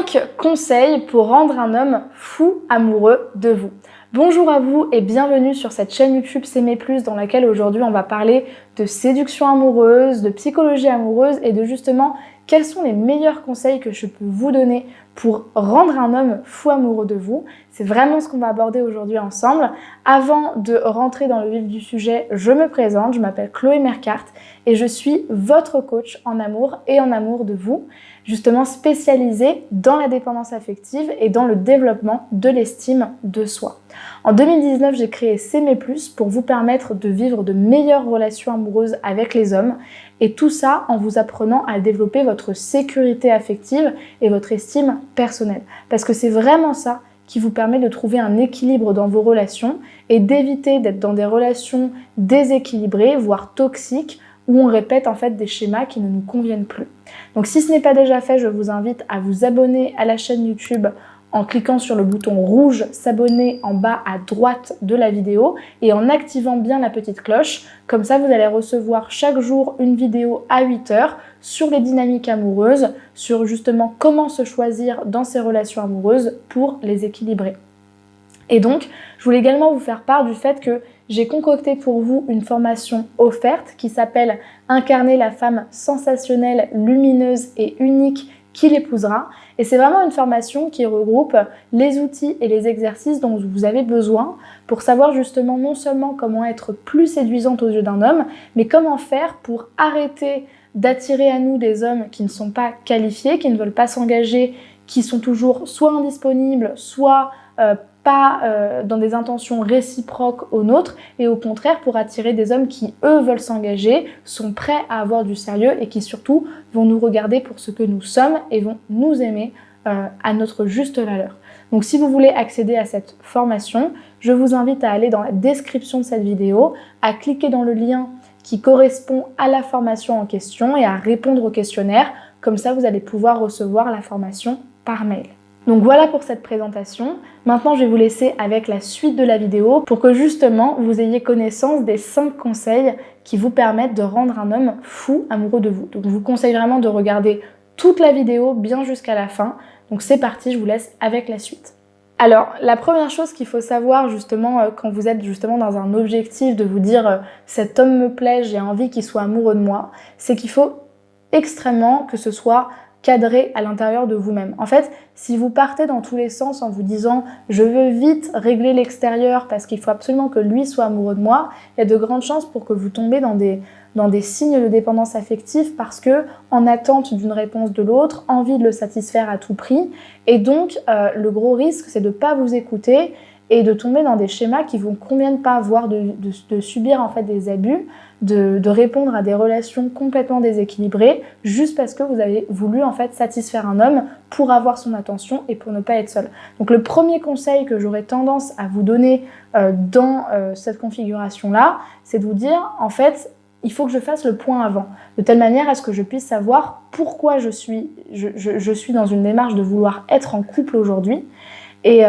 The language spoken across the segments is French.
5 conseils pour rendre un homme fou amoureux de vous. Bonjour à vous et bienvenue sur cette chaîne YouTube S'aimer plus dans laquelle aujourd'hui on va parler de séduction amoureuse, de psychologie amoureuse et de justement quels sont les meilleurs conseils que je peux vous donner pour rendre un homme fou amoureux de vous. C'est vraiment ce qu'on va aborder aujourd'hui ensemble. Avant de rentrer dans le vif du sujet, je me présente, je m'appelle Chloé Mercart et je suis votre coach en amour et en amour de vous, justement spécialisée dans la dépendance affective et dans le développement de l'estime de soi. En 2019, j'ai créé S'aimer plus pour vous permettre de vivre de meilleures relations amoureuses avec les hommes et tout ça en vous apprenant à développer votre sécurité affective et votre estime personnelle. Parce que c'est vraiment ça qui vous permet de trouver un équilibre dans vos relations et d'éviter d'être dans des relations déséquilibrées, voire toxiques, où on répète en fait des schémas qui ne nous conviennent plus. Donc si ce n'est pas déjà fait, je vous invite à vous abonner à la chaîne YouTube en cliquant sur le bouton rouge s'abonner en bas à droite de la vidéo et en activant bien la petite cloche. Comme ça, vous allez recevoir chaque jour une vidéo à 8h sur les dynamiques amoureuses, sur justement comment se choisir dans ces relations amoureuses pour les équilibrer. Et donc, je voulais également vous faire part du fait que j'ai concocté pour vous une formation offerte qui s'appelle « Incarner la femme sensationnelle, lumineuse et unique qui l'épousera ». Et c'est vraiment une formation qui regroupe les outils et les exercices dont vous avez besoin pour savoir justement non seulement comment être plus séduisante aux yeux d'un homme, mais comment faire pour arrêter d'attirer à nous des hommes qui ne sont pas qualifiés, qui ne veulent pas s'engager, qui sont toujours soit indisponibles, soit pas dans des intentions réciproques aux nôtres, et au contraire pour attirer des hommes qui, eux, veulent s'engager, sont prêts à avoir du sérieux et qui surtout vont nous regarder pour ce que nous sommes et vont nous aimer à notre juste valeur. Donc si vous voulez accéder à cette formation, je vous invite à aller dans la description de cette vidéo, à cliquer dans le lien qui correspond à la formation en question et à répondre au questionnaire. Comme ça, vous allez pouvoir recevoir la formation par mail. Donc voilà pour cette présentation. Maintenant, je vais vous laisser avec la suite de la vidéo pour que justement vous ayez connaissance des 5 conseils qui vous permettent de rendre un homme fou amoureux de vous. Donc je vous conseille vraiment de regarder toute la vidéo bien jusqu'à la fin. Donc c'est parti, je vous laisse avec la suite. Alors, la première chose qu'il faut savoir justement quand vous êtes justement dans un objectif de vous dire cet homme me plaît, j'ai envie qu'il soit amoureux de moi, c'est qu'il faut extrêmement que ce soit cadré à l'intérieur de vous-même. En fait, si vous partez dans tous les sens en vous disant « je veux vite régler l'extérieur parce qu'il faut absolument que lui soit amoureux de moi », il y a de grandes chances pour que vous tombez dans des signes de dépendance affective parce que en attente d'une réponse de l'autre, envie de le satisfaire à tout prix. Et donc, le gros risque, c'est de ne pas vous écouter et de tomber dans des schémas qui vous conviennent pas, voire de subir en fait des abus, de répondre à des relations complètement déséquilibrées juste parce que vous avez voulu en fait satisfaire un homme pour avoir son attention et pour ne pas être seul. Donc le premier conseil que j'aurais tendance à vous donner dans cette configuration-là, c'est de vous dire en fait, il faut que je fasse le point avant, de telle manière à ce que je puisse savoir pourquoi je suis dans une démarche de vouloir être en couple aujourd'hui. Et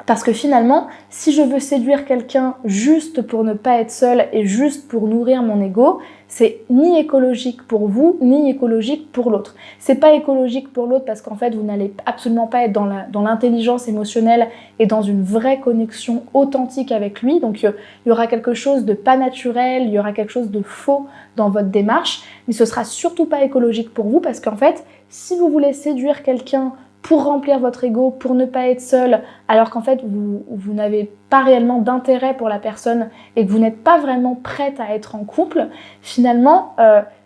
parce que finalement, si je veux séduire quelqu'un juste pour ne pas être seule et juste pour nourrir mon ego, c'est ni écologique pour vous, ni écologique pour l'autre. C'est pas écologique pour l'autre parce qu'en fait, vous n'allez absolument pas être dans l'intelligence émotionnelle et dans une vraie connexion authentique avec lui. Donc, il y aura quelque chose de pas naturel, il y aura quelque chose de faux dans votre démarche. Mais ce sera surtout pas écologique pour vous parce qu'en fait, si vous voulez séduire quelqu'un pour remplir votre ego, pour ne pas être seul, alors qu'en fait, vous n'avez pas réellement d'intérêt pour la personne et que vous n'êtes pas vraiment prête à être en couple, finalement,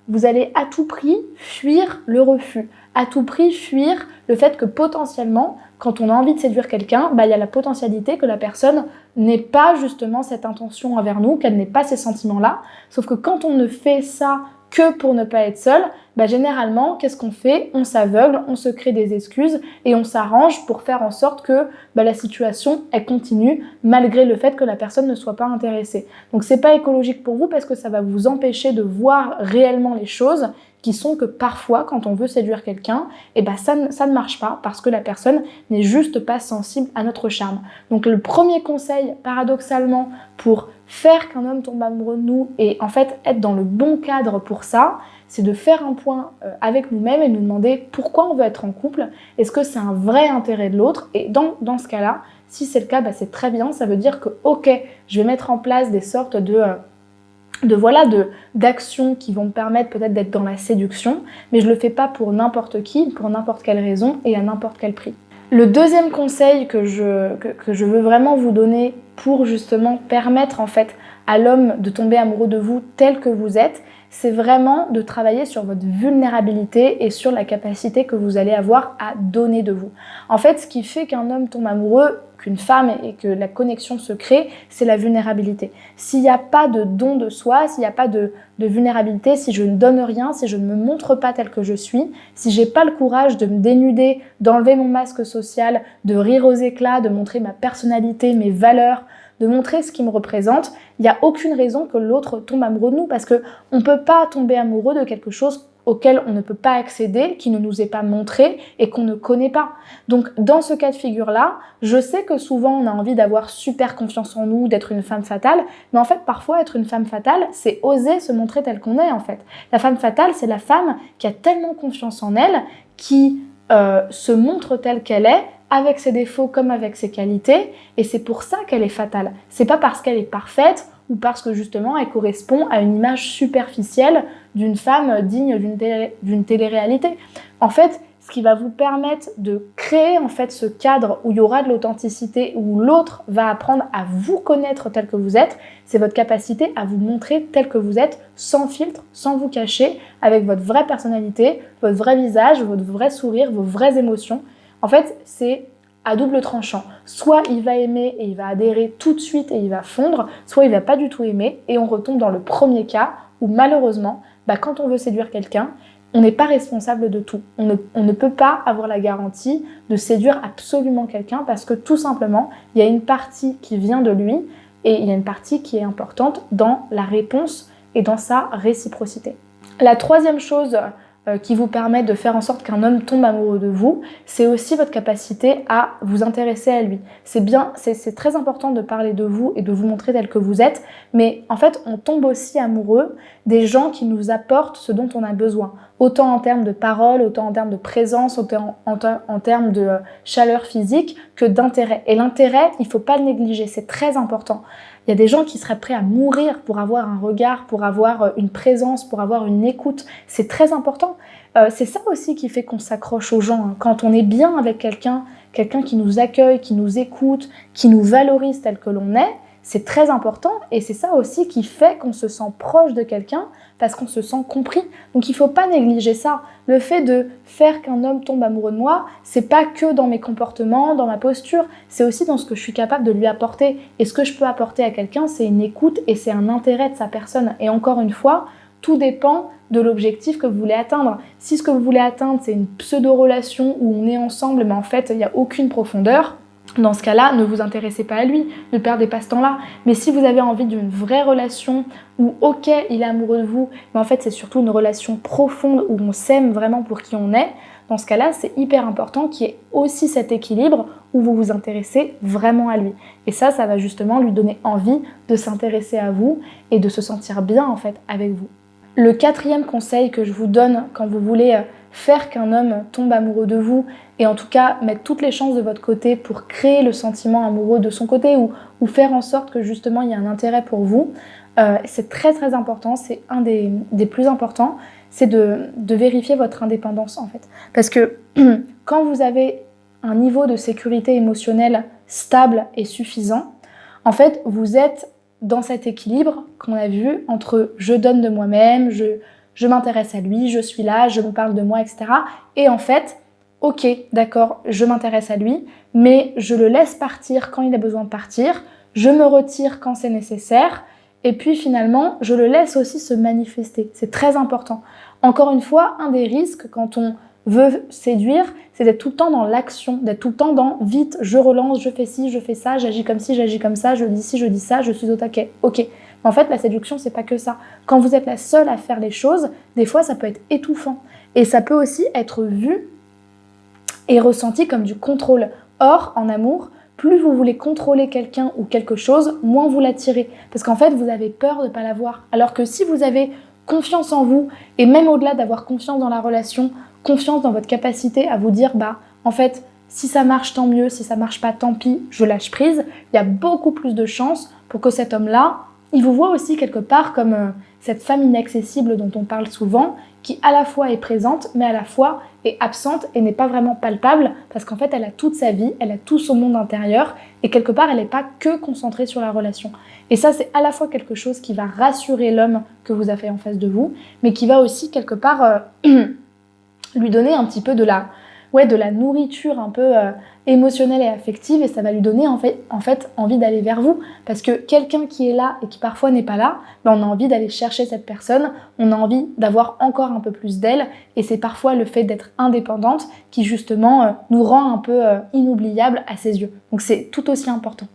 vous allez à tout prix fuir le refus, à tout prix fuir le fait que potentiellement, quand on a envie de séduire quelqu'un, il y a la potentialité que la personne n'ait pas justement cette intention envers nous, qu'elle n'ait pas ces sentiments-là. Sauf que quand on ne fait ça que pour ne pas être seul, généralement, qu'est-ce qu'on fait? On s'aveugle, on se crée des excuses et on s'arrange pour faire en sorte que la situation, elle continue malgré le fait que la personne ne soit pas intéressée. Donc c'est pas écologique pour vous parce que ça va vous empêcher de voir réellement les choses qui sont que parfois, quand on veut séduire quelqu'un, ça ne marche pas parce que la personne n'est juste pas sensible à notre charme. Donc le premier conseil, paradoxalement, pour faire qu'un homme tombe amoureux de nous et en fait être dans le bon cadre pour ça, c'est de faire un point avec nous-mêmes et nous demander pourquoi on veut être en couple. Est-ce que c'est un vrai intérêt de l'autre? Et dans ce cas-là, si c'est le cas, c'est très bien. Ça veut dire que, ok, je vais mettre en place des sortes d'actions qui vont me permettre peut-être d'être dans la séduction, mais je le fais pas pour n'importe qui, pour n'importe quelle raison et à n'importe quel prix. Le deuxième conseil que je veux vraiment vous donner pour justement permettre en fait à l'homme de tomber amoureux de vous tel que vous êtes, c'est vraiment de travailler sur votre vulnérabilité et sur la capacité que vous allez avoir à donner de vous. En fait, ce qui fait qu'un homme tombe amoureux, qu'une femme et que la connexion se crée, c'est la vulnérabilité. S'il n'y a pas de don de soi, s'il n'y a pas de vulnérabilité, si je ne donne rien, si je ne me montre pas telle que je suis, si j'ai pas le courage de me dénuder, d'enlever mon masque social, de rire aux éclats, de montrer ma personnalité, mes valeurs, de montrer ce qui me représente, il n'y a aucune raison que l'autre tombe amoureux de nous parce qu'on ne peut pas tomber amoureux de quelque chose auquel on ne peut pas accéder, qui ne nous est pas montré et qu'on ne connaît pas. Donc dans ce cas de figure-là, je sais que souvent on a envie d'avoir super confiance en nous, d'être une femme fatale, mais en fait parfois être une femme fatale, c'est oser se montrer telle qu'on est en fait. La femme fatale, c'est la femme qui a tellement confiance en elle, qui se montre telle qu'elle est, avec ses défauts comme avec ses qualités, et c'est pour ça qu'elle est fatale. C'est pas parce qu'elle est parfaite ou parce que justement elle correspond à une image superficielle d'une femme digne d'une télé-réalité. En fait, ce qui va vous permettre de créer en fait ce cadre où il y aura de l'authenticité, où l'autre va apprendre à vous connaître tel que vous êtes, c'est votre capacité à vous montrer tel que vous êtes, sans filtre, sans vous cacher, avec votre vraie personnalité, votre vrai visage, votre vrai sourire, vos vraies émotions. En fait, c'est à double tranchant. Soit il va aimer et il va adhérer tout de suite et il va fondre, soit il va pas du tout aimer et on retombe dans le premier cas où malheureusement, quand on veut séduire quelqu'un, on n'est pas responsable de tout. On ne peut pas avoir la garantie de séduire absolument quelqu'un parce que tout simplement, il y a une partie qui vient de lui et il y a une partie qui est importante dans la réponse et dans sa réciprocité. La troisième chose qui vous permet de faire en sorte qu'un homme tombe amoureux de vous, c'est aussi votre capacité à vous intéresser à lui. C'est très important de parler de vous et de vous montrer tel que vous êtes, mais en fait, on tombe aussi amoureux des gens qui nous apportent ce dont on a besoin, autant en termes de paroles, autant en termes de présence, autant en termes de chaleur physique que d'intérêt. Et l'intérêt, il ne faut pas le négliger, c'est très important. Il y a des gens qui seraient prêts à mourir pour avoir un regard, pour avoir une présence, pour avoir une écoute. C'est très important. C'est ça aussi qui fait qu'on s'accroche aux gens. Quand on est bien avec quelqu'un qui nous accueille, qui nous écoute, qui nous valorise tel que l'on est, c'est très important. Et c'est ça aussi qui fait qu'on se sent proche de quelqu'un parce qu'on se sent compris. Donc il ne faut pas négliger ça. Le fait de faire qu'un homme tombe amoureux de moi, c'est pas que dans mes comportements, dans ma posture, c'est aussi dans ce que je suis capable de lui apporter. Et ce que je peux apporter à quelqu'un, c'est une écoute et c'est un intérêt de sa personne. Et encore une fois, tout dépend de l'objectif que vous voulez atteindre. Si ce que vous voulez atteindre, c'est une pseudo-relation où on est ensemble, mais en fait, il n'y a aucune profondeur, dans ce cas-là, ne vous intéressez pas à lui, ne perdez pas ce temps-là. Mais si vous avez envie d'une vraie relation où, ok, il est amoureux de vous, mais en fait, c'est surtout une relation profonde où on s'aime vraiment pour qui on est, dans ce cas-là, c'est hyper important qu'il y ait aussi cet équilibre où vous vous intéressez vraiment à lui. Et ça va justement lui donner envie de s'intéresser à vous et de se sentir bien, en fait, avec vous. Le quatrième conseil que je vous donne quand vous voulez faire qu'un homme tombe amoureux de vous et en tout cas mettre toutes les chances de votre côté pour créer le sentiment amoureux de son côté ou faire en sorte que justement il y a un intérêt pour vous, c'est très très important, c'est un des plus importants, c'est de vérifier votre indépendance en fait. Parce que quand vous avez un niveau de sécurité émotionnelle stable et suffisant, en fait vous êtes dans cet équilibre qu'on a vu entre je donne de moi-même, je m'intéresse à lui, je suis là, je me parle de moi, etc. Et en fait, ok, d'accord, je m'intéresse à lui, mais je le laisse partir quand il a besoin de partir, je me retire quand c'est nécessaire, et puis finalement, je le laisse aussi se manifester. C'est très important. Encore une fois, un des risques quand on veut séduire, c'est d'être tout le temps dans l'action, d'être tout le temps dans vite, je relance, je fais ci, je fais ça, j'agis comme ci, j'agis comme ça, je dis ci, je dis ça, je suis au taquet. Ok. En fait, la séduction, c'est pas que ça. Quand vous êtes la seule à faire les choses, des fois, ça peut être étouffant. Et ça peut aussi être vu et ressenti comme du contrôle. Or, en amour, plus vous voulez contrôler quelqu'un ou quelque chose, moins vous l'attirez. Parce qu'en fait, vous avez peur de ne pas l'avoir. Alors que si vous avez confiance en vous et même au-delà d'avoir confiance dans la relation, confiance dans votre capacité à vous dire en fait, si ça marche, tant mieux, si ça marche pas, tant pis, je lâche prise. Il y a beaucoup plus de chances pour que cet homme-là, il vous voit aussi quelque part comme cette femme inaccessible dont on parle souvent, qui à la fois est présente, mais à la fois est absente et n'est pas vraiment palpable, parce qu'en fait, elle a toute sa vie, elle a tout son monde intérieur, et quelque part, elle n'est pas que concentrée sur la relation. Et ça, c'est à la fois quelque chose qui va rassurer l'homme que vous avez en face de vous, mais qui va aussi quelque part lui donner un petit peu de la nourriture un peu émotionnelle et affective, et ça va lui donner en fait envie d'aller vers vous, parce que quelqu'un qui est là et qui parfois n'est pas là, on a envie d'aller chercher cette personne, on a envie d'avoir encore un peu plus d'elle, et c'est parfois le fait d'être indépendante qui justement nous rend un peu inoubliable à ses yeux. Donc c'est tout aussi important.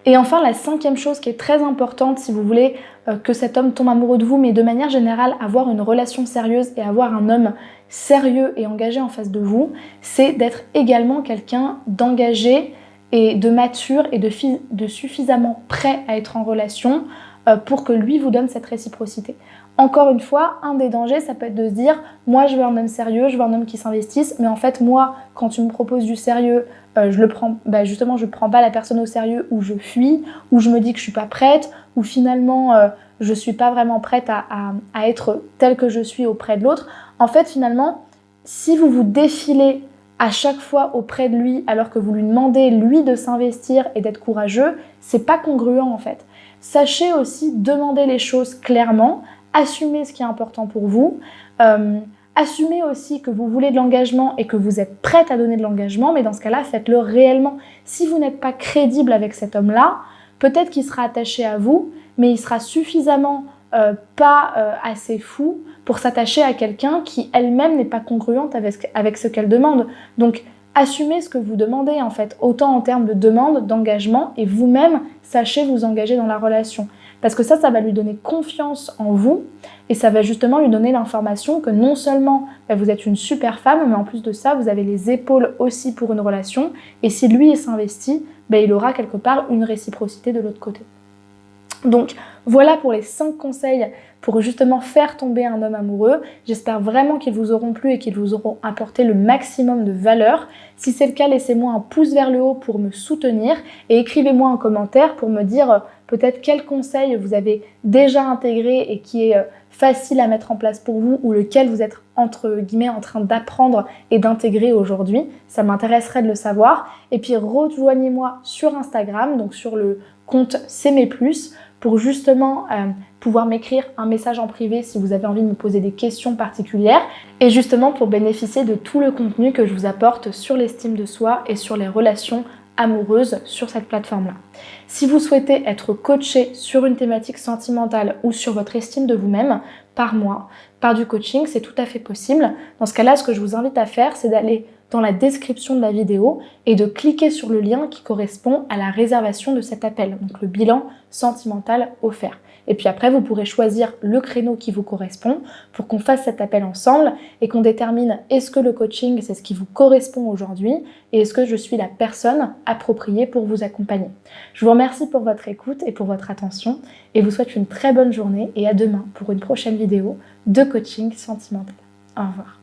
Et enfin, la 5e chose qui est très importante si vous voulez que cet homme tombe amoureux de vous, mais de manière générale, avoir une relation sérieuse et avoir un homme sérieux et engagé en face de vous, c'est d'être également quelqu'un d'engagé et de mature et de suffisamment prêt à être en relation pour que lui vous donne cette réciprocité. Encore une fois, un des dangers, ça peut être de se dire « moi je veux un homme sérieux, je veux un homme qui s'investisse, mais en fait moi, quand tu me proposes du sérieux, je prends pas la personne au sérieux, ou je fuis, ou je me dis que je suis pas prête, ou finalement je suis pas vraiment prête à être telle que je suis auprès de l'autre. » En fait, finalement, si vous vous défilez à chaque fois auprès de lui alors que vous lui demandez lui de s'investir et d'être courageux, c'est pas congruent en fait. Sachez aussi demander les choses clairement, assumez ce qui est important pour vous, assumez aussi que vous voulez de l'engagement et que vous êtes prête à donner de l'engagement, mais dans ce cas-là, faites-le réellement. Si vous n'êtes pas crédible avec cet homme-là, peut-être qu'il sera attaché à vous, mais il sera suffisamment pas assez fou pour s'attacher à quelqu'un qui elle-même n'est pas congruente avec ce qu'elle demande. Donc, assumez ce que vous demandez en fait, autant en termes de demande, d'engagement, et vous-même, sachez vous engager dans la relation. Parce que ça va lui donner confiance en vous, et ça va justement lui donner l'information que non seulement vous êtes une super femme, mais en plus de ça, vous avez les épaules aussi pour une relation, et si lui s'investit, il aura quelque part une réciprocité de l'autre côté. Donc voilà pour les 5 conseils pour justement faire tomber un homme amoureux. J'espère vraiment qu'ils vous auront plu et qu'ils vous auront apporté le maximum de valeur. Si c'est le cas, laissez-moi un pouce vers le haut pour me soutenir et écrivez-moi un commentaire pour me dire peut-être quel conseil vous avez déjà intégré et qui est facile à mettre en place pour vous, ou lequel vous êtes entre guillemets en train d'apprendre et d'intégrer aujourd'hui. Ça m'intéresserait de le savoir. Et puis rejoignez-moi sur Instagram, donc sur le compte S'aimer plus, pour justement pouvoir m'écrire un message en privé si vous avez envie de me poser des questions particulières, et justement pour bénéficier de tout le contenu que je vous apporte sur l'estime de soi et sur les relations amoureuses sur cette plateforme-là. Si vous souhaitez être coaché sur une thématique sentimentale ou sur votre estime de vous-même, par moi, par du coaching, c'est tout à fait possible. Dans ce cas-là, ce que je vous invite à faire, c'est d'aller dans la description de la vidéo et de cliquer sur le lien qui correspond à la réservation de cet appel, donc le bilan sentimental offert. Et puis après, vous pourrez choisir le créneau qui vous correspond pour qu'on fasse cet appel ensemble et qu'on détermine est-ce que le coaching, c'est ce qui vous correspond aujourd'hui et est-ce que je suis la personne appropriée pour vous accompagner. Je vous remercie pour votre écoute et pour votre attention et vous souhaite une très bonne journée et à demain pour une prochaine vidéo de coaching sentimental. Au revoir.